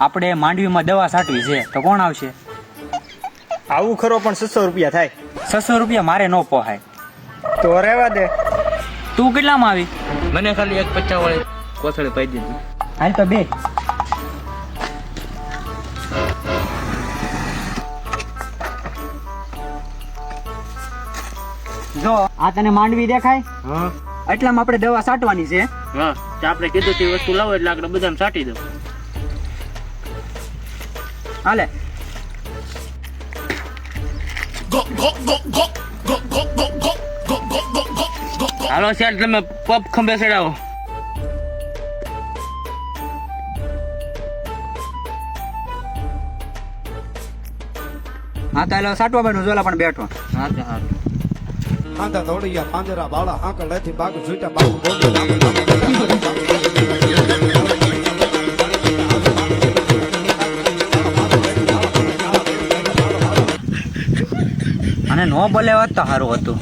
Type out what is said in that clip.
આપણે માંડવીમાં દવા છાંટવી છે તો કોણ આવશે? આવું ખરો પણ 600 રૂપિયા થાય. 600 રૂપિયા મારે ન પોહાય. તો રહેવા દે. તું કેટલામાં આવી? મને ખાલી 150 વાળી કોથળી પાઈ દીધી. હાલ તો બે. જો આ તને માંડવી દેખાય? હા એટલામાં આપણે દવા છાંટવાની છે. હા તો આપણે કીધું તે વસ્તુ લાવો એટલે આપણે બધાને છાંટી દો. હાલે. હાલો શેઠ તમે પપ ખંભે ચડાવો. હા તો હાલો છાંટવા બેઠો ઝોલા પણ બેઠો. હા તો હા આંધા દોડિયા પાંજરા બાળા આંકળ લેથી બાગ છૂટા બાગ બોલ અને નો બોલે હોત તો સારું હતું.